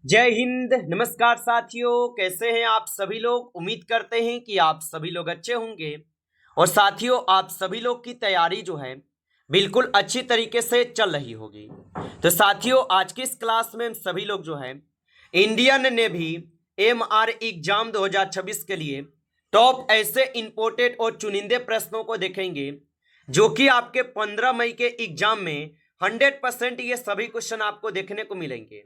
जय हिंद। नमस्कार साथियों, कैसे हैं आप सभी लोग। उम्मीद करते हैं कि आप सभी लोग अच्छे होंगे। और साथियों, आप सभी लोग की तैयारी जो है बिल्कुल अच्छी तरीके से चल रही होगी। तो साथियों, आज की इस क्लास में हम सभी लोग जो है इंडियन नेवी MR एग्जाम 2026 के लिए टॉप ऐसे इंपोर्टेड और चुनिंदे प्रश्नों को देखेंगे जो कि आपके 15 मई के एग्जाम में 100% ये सभी क्वेश्चन आपको देखने को मिलेंगे।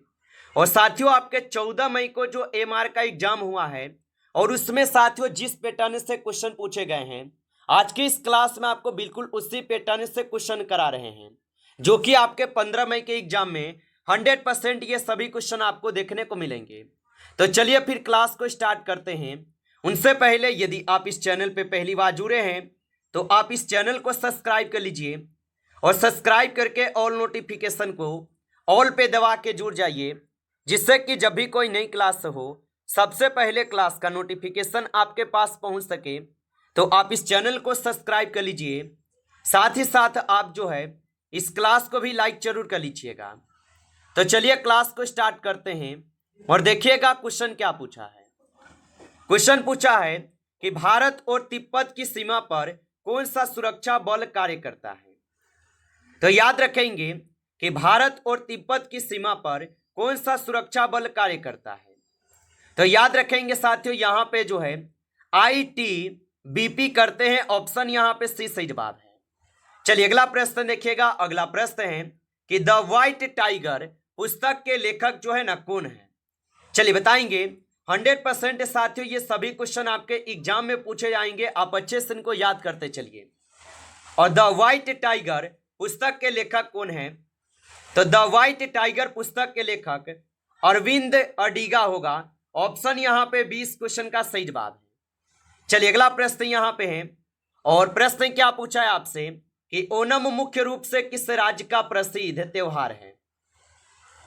और साथियों, आपके 14 मई को जो MR का एग्जाम हुआ है और उसमें साथियों जिस पैटर्न से क्वेश्चन पूछे गए हैं, आज की इस क्लास में आपको बिल्कुल उसी पैटर्न से क्वेश्चन करा रहे हैं जो कि आपके 15 मई के एग्जाम में 100% ये सभी क्वेश्चन आपको देखने को मिलेंगे। तो चलिए फिर क्लास को स्टार्ट करते हैं। उनसे पहले यदि आप इस चैनल पे पहली बार जुड़े हैं तो आप इस चैनल को सब्सक्राइब कर लीजिए और सब्सक्राइब करके ऑल नोटिफिकेशन को ऑल पे दबा के जुड़ जाइए, जिससे कि जब भी कोई नई क्लास हो सबसे पहले क्लास का नोटिफिकेशन आपके पास पहुंच सके। तो आप इस चैनल को सब्सक्राइब कर लीजिए, साथ ही साथ आप जो है इस क्लास को भी लाइक जरूर कर लीजिएगा। तो चलिए क्लास को स्टार्ट करते हैं और देखिएगा क्वेश्चन क्या पूछा है। क्वेश्चन पूछा है कि भारत और तिब्बत की सीमा पर कौन सा सुरक्षा बल कार्य करता है। तो याद रखेंगे कि भारत और तिब्बत की सीमा पर कौन सा सुरक्षा बल कार्य करता है। तो याद रखेंगे साथियों, यहां पे जो है ITBP करते हैं। ऑप्शन यहां पे सी सही जवाब है। चलिए अगला प्रश्न देखिएगा। अगला प्रश्न है कि द व्हाइट टाइगर पुस्तक के लेखक जो है ना कौन है। चलिए बताएंगे। 100% साथियों ये सभी क्वेश्चन आपके एग्जाम में पूछे जाएंगे, आप अच्छे से इनको याद करते चलिए। और द व्हाइट टाइगर पुस्तक के लेखक कौन है। तो द व्हाइट टाइगर पुस्तक के लेखक अरविंद अडिगा होगा। ऑप्शन यहां पे 20 क्वेश्चन का सही जवाब है। चलिए अगला प्रश्न यहां पे है और प्रश्न क्या पूछा है आपसे कि ओणम मुख्य रूप से किस राज्य का प्रसिद्ध त्योहार है।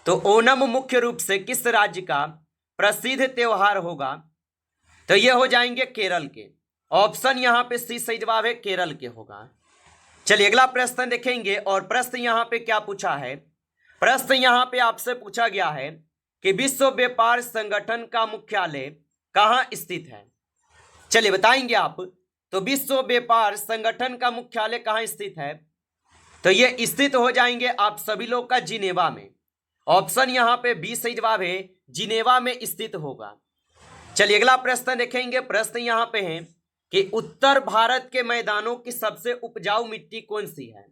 तो ओणम मुख्य रूप से किस राज्य का प्रसिद्ध त्योहार होगा। तो ये हो जाएंगे केरल के। ऑप्शन यहां पे सी सही जवाब है, केरल के होगा। चलिए अगला प्रश्न देखेंगे और प्रश्न यहां पे क्या पूछा है। प्रश्न यहां पे आपसे पूछा गया है कि विश्व व्यापार संगठन का मुख्यालय कहां स्थित है। चलिए बताएंगे आप। तो विश्व व्यापार संगठन का मुख्यालय कहां स्थित है। तो ये स्थित हो जाएंगे आप सभी लोग का जिनेवा में। ऑप्शन यहां पे 20 सही जवाब है, जिनेवा में स्थित होगा। चलिए अगला प्रश्न देखेंगे। प्रश्न यहां पे है कि उत्तर भारत के मैदानों की सबसे उपजाऊ मिट्टी कौन सी है।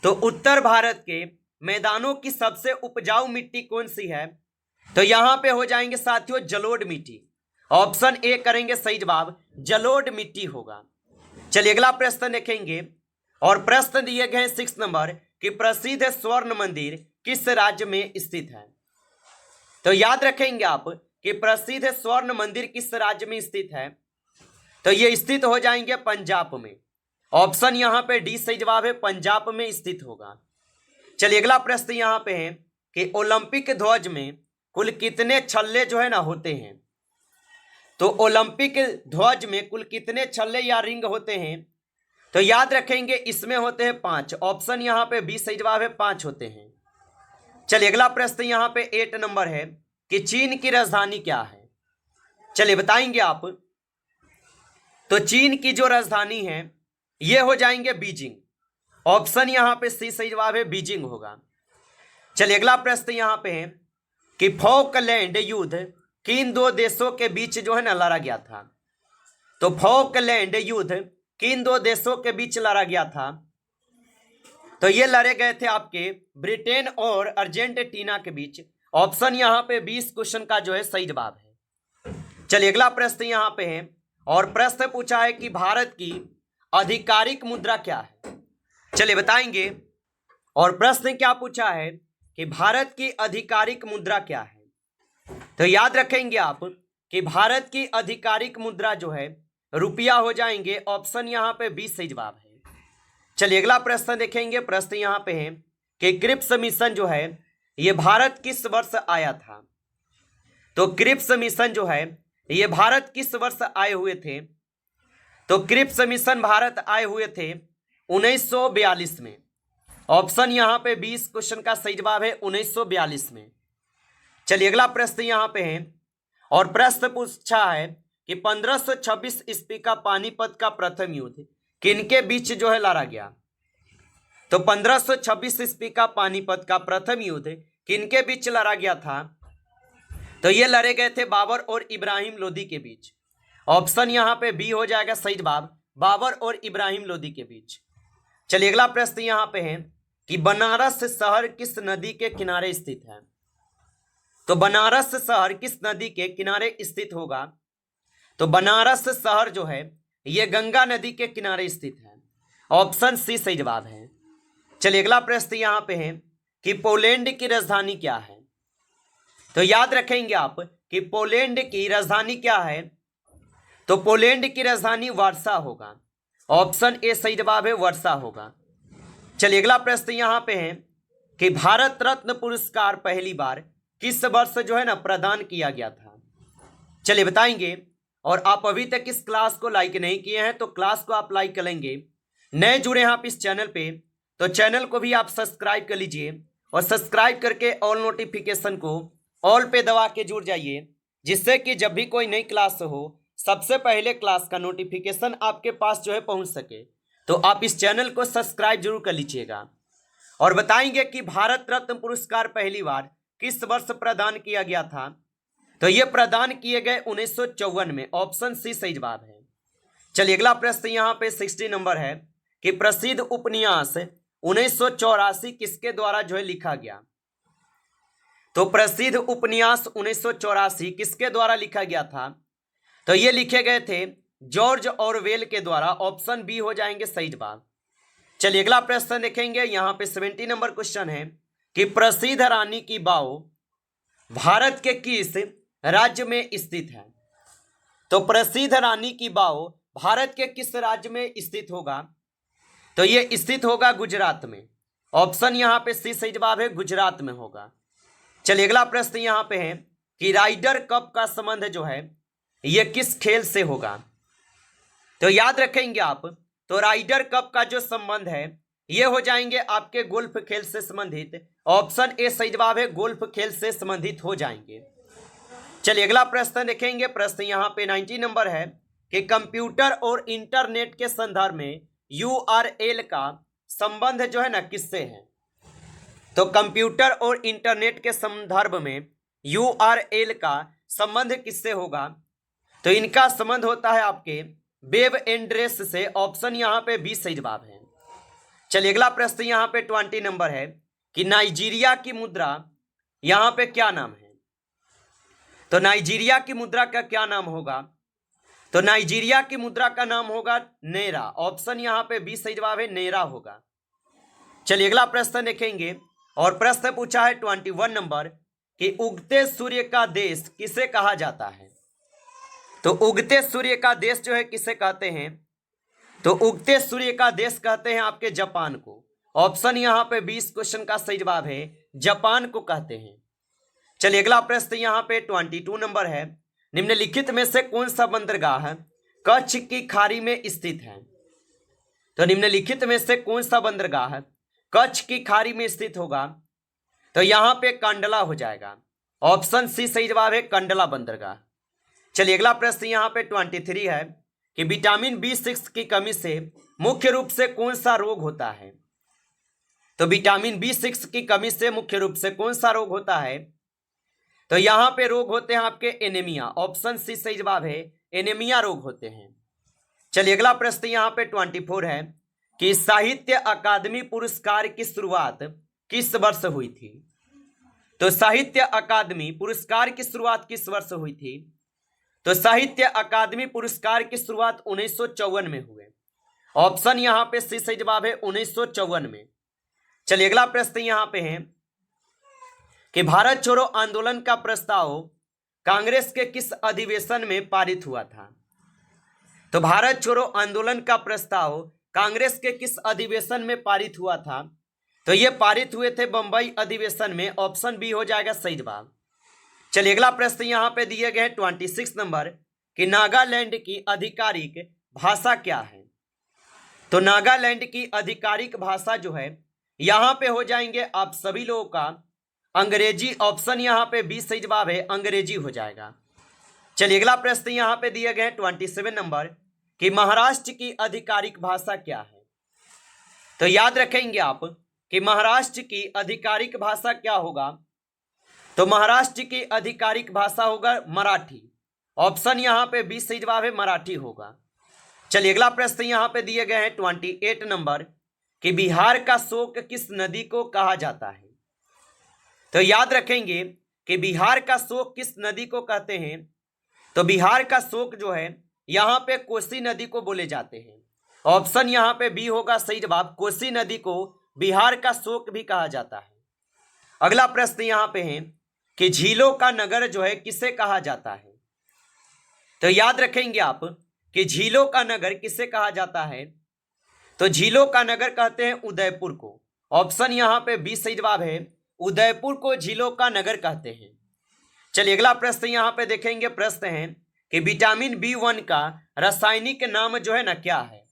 तो उत्तर भारत के मैदानों की सबसे उपजाऊ मिट्टी कौन सी है। तो यहां पे हो जाएंगे साथियों जलोढ़ मिट्टी। ऑप्शन ए करेंगे सही जवाब, जलोढ़ मिट्टी होगा। चलिए अगला प्रश्न देखेंगे और प्रश्न दिए गए 6 नंबर कि प्रसिद्ध स्वर्ण मंदिर किस राज्य में स्थित है। तो याद रखेंगे आप कि प्रसिद्ध स्वर्ण मंदिर किस राज्य में स्थित है। तो ये स्थित हो जाएंगे पंजाब में। ऑप्शन यहां पे डी सही जवाब है, पंजाब में स्थित होगा। चलिए अगला प्रश्न यहां पे है कि ओलंपिक ध्वज में कुल कितने छल्ले जो है ना होते हैं। तो ओलंपिक ध्वज में कुल कितने छल्ले या रिंग होते हैं। तो याद रखेंगे इसमें होते हैं 5। ऑप्शन यहां पे 20 सही जवाब है, 5 होते हैं। चलिए अगला प्रश्न यहां पे 8 नंबर है कि चीन की राजधानी क्या है। चलिए बताएंगे आप। तो चीन की जो राजधानी है ये हो जाएंगे बीजिंग। ऑप्शन यहां पे सी सही जवाब है, बीजिंग होगा। चलिए अगला प्रश्न यहां पे है कि फॉकलैंड युद्ध किन दो देशों के बीच जो है ना लड़ा गया था। तो फॉकलैंड युद्ध किन दो देशों के बीच लड़ा गया था। तो ये लड़े गए थे आपके ब्रिटेन और अर्जेंटीना के बीच। ऑप्शन यहां पे 20 क्वेश्चन का जो है सही जवाब है। चलिए अगला प्रश्न यहां पे है और प्रश्न पूछा है कि भारत की आधिकारिक मुद्रा क्या है। चलिए बताएंगे और प्रश्न क्या पूछा है कि भारत की आधिकारिक मुद्रा क्या है। तो याद रखेंगे आप कि भारत की आधिकारिक मुद्रा जो है रुपया हो जाएंगे। ऑप्शन यहां पे 20 सही जवाब है। चलिए अगला प्रश्न देखेंगे। प्रश्न यहां पे है कि क्रिप्स मिशन जो है ये भारत किस वर्ष आया था। तो क्रिप्स मिशन जो है ये भारत किस वर्ष आए हुए थे। तो क्रिप्स मिशन भारत आए हुए थे 1942 में। ऑप्शन यहां पे 20 क्वेश्चन का सही जवाब है 1942 में। चलिए अगला प्रश्न यहाँ पे है, और प्रश्न पूछा है कि 1526 ईस्वी का पानीपत का प्रथम युद्ध किनके बीच जो है लड़ा गया। तो 1526 ईस्वी का पानीपत का प्रथम युद्ध किनके बीच लड़ा गया था। तो ये लड़े गए थे बाबर और इब्राहिम लोदी के बीच। ऑप्शन यहाँ पे बी हो जाएगा सही जवाब, बाबर और इब्राहिम लोदी के बीच। चलिए अगला प्रश्न यहाँ पे है कि बनारस शहर किस नदी के किनारे स्थित है। तो बनारस शहर किस नदी के किनारे स्थित होगा। तो बनारस शहर जो है ये गंगा नदी के किनारे स्थित है। ऑप्शन सी सही जवाब है। चलिए अगला प्रश्न यहाँ पे है कि पोलैंड की राजधानी क्या है। तो याद रखेंगे आप कि पोलैंड की राजधानी क्या है। तो पोलैंड की राजधानी वार्सा होगा। ऑप्शन ए सही जवाब है, वार्सा होगा। चलिए अगला प्रश्न यहाँ पे है कि भारत रत्न पुरस्कार पहली बार किस वर्ष जो है ना प्रदान किया गया था। चलिए बताएंगे। और आप अभी तक इस क्लास को लाइक नहीं किए हैं तो क्लास को आप लाइक करेंगे। नए जुड़े हैं आप इस चैनल पे तो चैनल को भी आप सब्सक्राइब कर लीजिए, और सब्सक्राइब करके ऑल नोटिफिकेशन को ऑल पे दबा के जुड़ जाइए, जिससे कि जब भी कोई नई क्लास हो सबसे पहले क्लास का नोटिफिकेशन आपके पास जो है पहुंच सके। तो आप इस चैनल को सब्सक्राइब जरूर कर लीजिएगा। और बताएंगे कि भारत रत्न पुरस्कार पहली बार किस वर्ष प्रदान किया गया था। तो ये प्रदान किए गए 1954 में। ऑप्शन सी सही जवाब है। चलिए अगला प्रश्न यहाँ पे 60 नंबर है कि प्रसिद्ध उपन्यास 1984 किसके द्वारा जो है लिखा गया। तो प्रसिद्ध उपन्यास 1984 किसके द्वारा लिखा गया था। तो ये लिखे गए थे जॉर्ज ऑरवेल के द्वारा। ऑप्शन बी हो जाएंगे सही जवाब। चलिए अगला प्रश्न देखेंगे। यहाँ पे 70 नंबर क्वेश्चन है कि प्रसिद्ध रानी की बाव भारत के किस राज्य में स्थित है। तो प्रसिद्ध रानी की बाव भारत के किस राज्य में स्थित होगा। तो ये स्थित होगा गुजरात में। ऑप्शन यहाँ पे सी सही जवाब है, गुजरात में होगा। चलिए अगला प्रश्न यहाँ पे है कि राइडर कप का संबंध जो है ये किस खेल से होगा। तो याद रखेंगे आप, तो राइडर कप का जो संबंध है ये हो जाएंगे आपके गोल्फ खेल से संबंधित। ऑप्शन ए सही जवाब है, गोल्फ खेल से संबंधित हो जाएंगे। चलिए अगला प्रश्न देखेंगे। प्रश्न यहाँ पे 90 नंबर है कि कंप्यूटर और इंटरनेट के संदर्भ में URL का संबंध जो है ना किससे है। तो कंप्यूटर और इंटरनेट के संदर्भ में URL का संबंध किससे होगा। तो इनका संबंध होता है आपके वेब एड्रेस से। ऑप्शन यहाँ पे बी सही जवाब है। चलिए अगला प्रश्न यहाँ पे 20 नंबर है कि नाइजीरिया की मुद्रा यहाँ पे क्या नाम है। तो नाइजीरिया की मुद्रा का क्या नाम होगा। तो नाइजीरिया की मुद्रा का नाम होगा नेरा। ऑप्शन यहाँ पे बी सही जवाब है, नेरा होगा। चलिए अगला प्रश्न देखेंगे। और प्रश्न पूछा है 21 नंबर कि उगते सूर्य का देश किसे कहा जाता है। तो उगते सूर्य का देश जो है किसे कहते हैं। तो उगते सूर्य का देश कहते हैं आपके जापान को। ऑप्शन यहाँ पे 20 क्वेश्चन का सही जवाब है, जापान को कहते हैं। चलिए अगला प्रश्न यहाँ पे 22 नंबर है। निम्नलिखित में से कौन सा बंदरगाह कच्छ की खाड़ी में स्थित है। तो निम्नलिखित में से कौन सा बंदरगाह कच्छ की खाड़ी में स्थित होगा। तो यहाँ पे कंडला हो जाएगा। ऑप्शन सी सही जवाब है, कंडला बंदरगाह। चलिए अगला प्रश्न यहाँ पे 23 है कि विटामिन B6 की कमी से मुख्य रूप से कौन सा रोग होता है। तो विटामिन B6 की कमी से मुख्य रूप से कौन सा रोग होता है। तो यहाँ पे रोग होते हैं आपके एनीमिया। ऑप्शन सी सही जवाब है, एनीमिया रोग होते हैं। चलिए अगला प्रश्न यहाँ पे 24 है कि साहित्य अकादमी पुरस्कार की शुरुआत किस वर्ष हुई थी। तो साहित्य अकादमी पुरस्कार की शुरुआत किस वर्ष हुई थी। तो साहित्य अकादमी पुरस्कार की शुरुआत 1954 में हुए। ऑप्शन यहाँ पे सी सही जवाब है, 1954 में। चलिए अगला प्रश्न यहाँ पे है कि भारत छोड़ो आंदोलन का प्रस्ताव कांग्रेस के किस अधिवेशन में पारित हुआ था। तो भारत छोड़ो आंदोलन का प्रस्ताव कांग्रेस के किस अधिवेशन में पारित हुआ था। तो ये पारित हुए थे बंबई अधिवेशन में। ऑप्शन बी हो जाएगा सही जवाब। चलिए अगला प्रश्न यहाँ पे दिए गए 26 नंबर कि नागालैंड की आधिकारिक भाषा क्या है। तो नागालैंड की आधिकारिक भाषा जो है यहाँ पे हो जाएंगे आप सभी लोगों का अंग्रेजी। ऑप्शन यहाँ पे बी सही जवाब है, अंग्रेजी हो जाएगा। चलिए अगला प्रश्न यहाँ पे दिए गए 27 नंबर कि महाराष्ट्र की आधिकारिक भाषा क्या है। तो याद रखेंगे आप कि महाराष्ट्र की आधिकारिक भाषा क्या होगा। तो महाराष्ट्र की आधिकारिक भाषा होगा मराठी। ऑप्शन यहाँ पे बी सही जवाब है, मराठी होगा। चलिए अगला प्रश्न यहाँ पे दिए गए हैं 28 नंबर कि बिहार का शोक किस नदी को कहा जाता है। तो याद रखेंगे कि बिहार का शोक किस नदी को कहते हैं। तो बिहार का शोक जो है यहाँ पे कोसी नदी को बोले जाते हैं। ऑप्शन यहाँ पे बी होगा सही जवाब, कोसी नदी को बिहार का शोक भी कहा जाता है। अगला प्रश्न यहाँ पे है कि झीलों का नगर जो है किसे कहा जाता है। तो याद रखेंगे आप कि झीलों का नगर किसे कहा जाता है। तो झीलों का नगर कहते हैं उदयपुर को। ऑप्शन यहाँ पे बी सही जवाब है, उदयपुर को झीलों का नगर कहते हैं। चलिए अगला प्रश्न यहाँ पे देखेंगे। प्रश्न है कि विटामिन B1 का रासायनिक नाम जो है ना क्या है।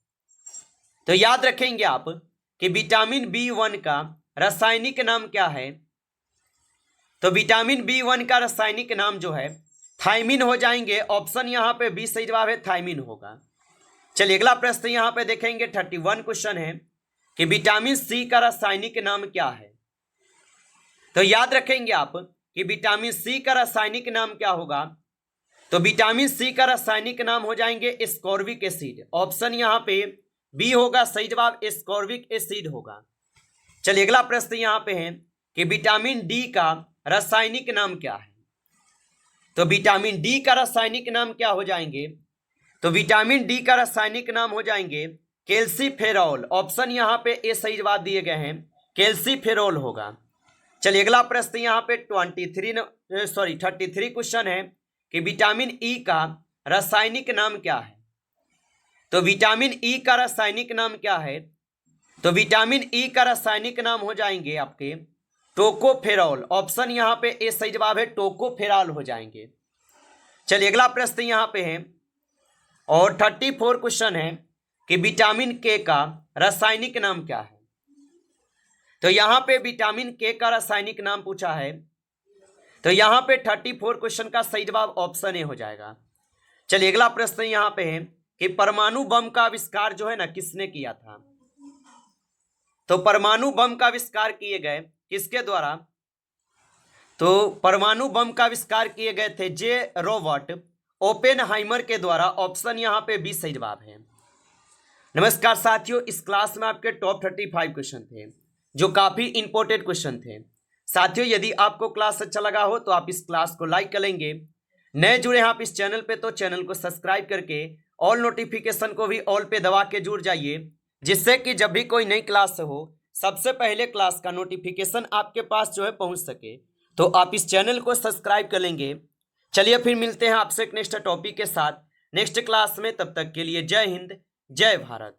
तो याद रखेंगे आप कि विटामिन B1 का रासायनिक नाम क्या है। तो विटामिन B1 का रासायनिक नाम जो है थायमिन हो जाएंगे। ऑप्शन यहाँ पे बी सही जवाब है, थायमिन होगा। चलिए अगला प्रश्न यहाँ पे देखेंगे 31 क्वेश्चन है कि विटामिन C का रासायनिक नाम क्या है। तो याद रखेंगे आप कि विटामिन C का रासायनिक नाम क्या होगा। तो विटामिन C का रासायनिक नाम हो जाएंगे एस्कॉर्बिक एसिड। ऑप्शन यहाँ पे बी होगा सही जवाब, एस्कॉर्बिक एसिड होगा। चलिए अगला प्रश्न यहाँ पे है कि विटामिन D का रासायनिक नाम क्या है। तो विटामिन D का रासायनिक नाम क्या हो जाएंगे। तो विटामिन D का रासायनिक नाम हो जाएंगे कैल्सीफेरॉल। ऑप्शन यहाँ पे ए सही जवाब दिए गए हैं, कैल्सीफेरॉल होगा। चलिए अगला प्रश्न यहाँ पे 33 क्वेश्चन है कि विटामिन E का रासायनिक नाम क्या है। तो विटामिन E का रासायनिक नाम क्या है। तो विटामिन E का रासायनिक नाम हो जाएंगे आपके टोकोफेरॉल। ऑप्शन यहाँ पे ए सही जवाब है, टोकोफेरॉल हो जाएंगे। चलिए अगला प्रश्न यहाँ पे है और 34 क्वेश्चन है कि विटामिन K का रासायनिक नाम क्या है। तो यहाँ पे विटामिन K का रासायनिक नाम पूछा है। तो यहाँ पे 34 क्वेश्चन का सही जवाब ऑप्शन ए हो जाएगा। चलिए अगला प्रश्न यहाँ पे है कि परमाणु बम का आविष्कार जो है ना किसने किया था। तो परमाणु बम का आविष्कार किए गए किसके द्वारा। तो परमाणु बम का आविष्कार किए गए थे जे रॉबर्ट ओपेनहाइमर के द्वारा। ऑप्शन यहाँ पे बी सही जवाब है। नमस्कार साथियों, इस क्लास में आपके टॉप 35 क्वेश्चन थे जो काफी इंपॉर्टेंट क्वेश्चन थे। साथियों यदि आपको क्लास अच्छा लगा हो तो आप इस क्लास को लाइक करेंगे। नए जुड़े हैं आप इस चैनल पे तो चैनल को सब्सक्राइब करके ऑल नोटिफिकेशन को भी ऑल पे दबा के जुड़ जाइए, जिससे कि जब भी कोई नई क्लास हो सबसे पहले क्लास का नोटिफिकेशन आपके पास जो है पहुंच सके। तो आप इस चैनल को सब्सक्राइब कर लेंगे। चलिए फिर मिलते हैं आपसे एक नेक्स्ट टॉपिक के साथ नेक्स्ट क्लास में। तब तक के लिए जय हिंद, जय भारत।